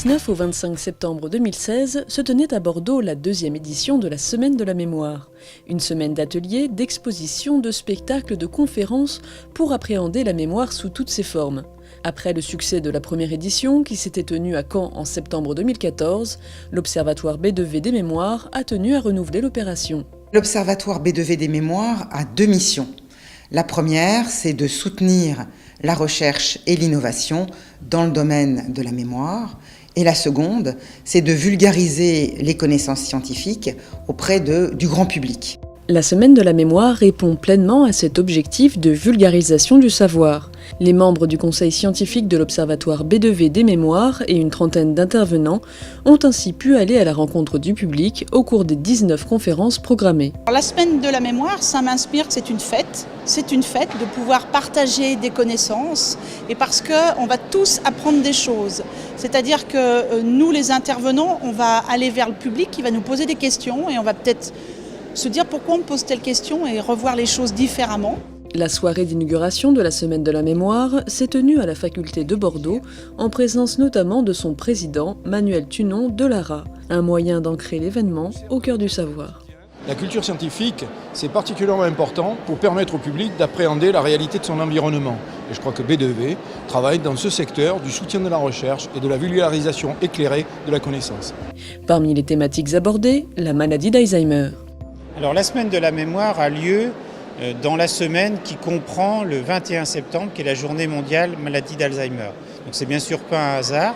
19 au 25 septembre 2016 se tenait à Bordeaux la deuxième édition de la Semaine de la Mémoire. Une semaine d'ateliers, d'expositions, de spectacles, de conférences pour appréhender la mémoire sous toutes ses formes. Après le succès de la première édition, qui s'était tenue à Caen en septembre 2014, l'Observatoire B2V des Mémoires a tenu à renouveler l'opération. L'Observatoire B2V des Mémoires a deux missions. La première, c'est de soutenir la recherche et l'innovation dans le domaine de la mémoire. Et la seconde, c'est de vulgariser les connaissances scientifiques auprès du grand public. La Semaine de la Mémoire répond pleinement à cet objectif de vulgarisation du savoir. Les membres du conseil scientifique de l'Observatoire B2V des Mémoires et une trentaine d'intervenants ont ainsi pu aller à la rencontre du public au cours des 19 conférences programmées. La Semaine de la Mémoire, ça m'inspire, c'est une fête. C'est une fête de pouvoir partager des connaissances et parce qu'on va tous apprendre des choses. C'est-à-dire que nous, les intervenants, on va aller vers le public qui va nous poser des questions et on va peut-être se dire pourquoi on me pose telle question et revoir les choses différemment. La soirée d'inauguration de la Semaine de la Mémoire s'est tenue à la faculté de Bordeaux, en présence notamment de son président, Manuel Tunon de Lara, un moyen d'ancrer l'événement au cœur du savoir. La culture scientifique, c'est particulièrement important pour permettre au public d'appréhender la réalité de son environnement. Et je crois que B2V travaille dans ce secteur du soutien de la recherche et de la vulgarisation éclairée de la connaissance. Parmi les thématiques abordées, la maladie d'Alzheimer. Alors la Semaine de la Mémoire a lieu dans la semaine qui comprend le 21 septembre, qui est la journée mondiale maladie d'Alzheimer. Donc c'est bien sûr pas un hasard,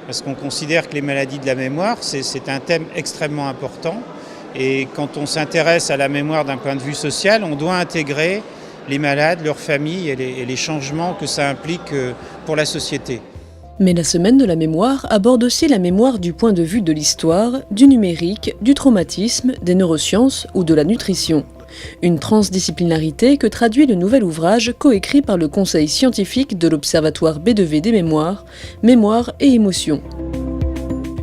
parce qu'on considère que les maladies de la mémoire, c'est un thème extrêmement important. Et quand on s'intéresse à la mémoire d'un point de vue social, on doit intégrer les malades, leurs familles et les changements que ça implique pour la société. Mais la Semaine de la Mémoire aborde aussi la mémoire du point de vue de l'histoire, du numérique, du traumatisme, des neurosciences ou de la nutrition. Une transdisciplinarité que traduit le nouvel ouvrage coécrit par le conseil scientifique de l'Observatoire B2V des Mémoires, Mémoire et émotions.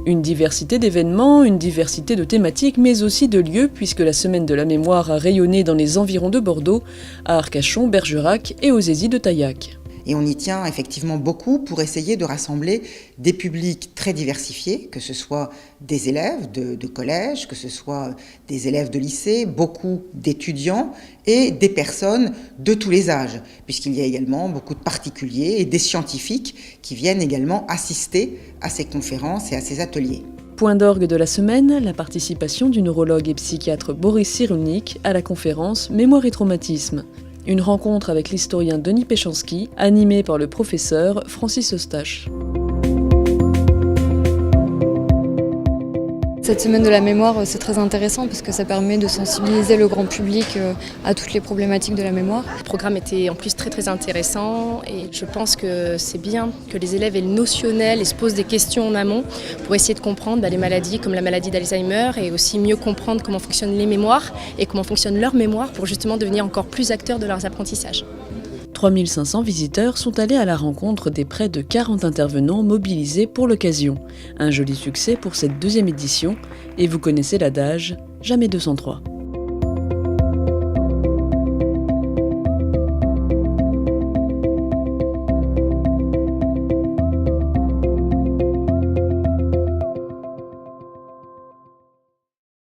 Une diversité d'événements, une diversité de thématiques, mais aussi de lieux, puisque la Semaine de la Mémoire a rayonné dans les environs de Bordeaux, à Arcachon, Bergerac et aux Aisies de Taillac. Et on y tient effectivement beaucoup pour essayer de rassembler des publics très diversifiés, que ce soit des élèves de collège, que ce soit des élèves de lycée, beaucoup d'étudiants et des personnes de tous les âges, puisqu'il y a également beaucoup de particuliers et des scientifiques qui viennent également assister à ces conférences et à ces ateliers. Point d'orgue de la semaine, la participation du neurologue et psychiatre Boris Cyrulnik à la conférence Mémoire et traumatisme. Une rencontre avec l'historien Denis Péchanski, animée par le professeur Francis Eustache. Cette semaine de la mémoire, c'est très intéressant parce que ça permet de sensibiliser le grand public à toutes les problématiques de la mémoire. Le programme était en plus très intéressant et je pense que c'est bien que les élèves aient le notionnel et se posent des questions en amont pour essayer de comprendre les maladies comme la maladie d'Alzheimer et aussi mieux comprendre comment fonctionnent les mémoires et comment fonctionne leur mémoire pour justement devenir encore plus acteurs de leurs apprentissages. 3500 visiteurs sont allés à la rencontre des près de 40 intervenants mobilisés pour l'occasion. Un joli succès pour cette deuxième édition, et vous connaissez l'adage, jamais 203.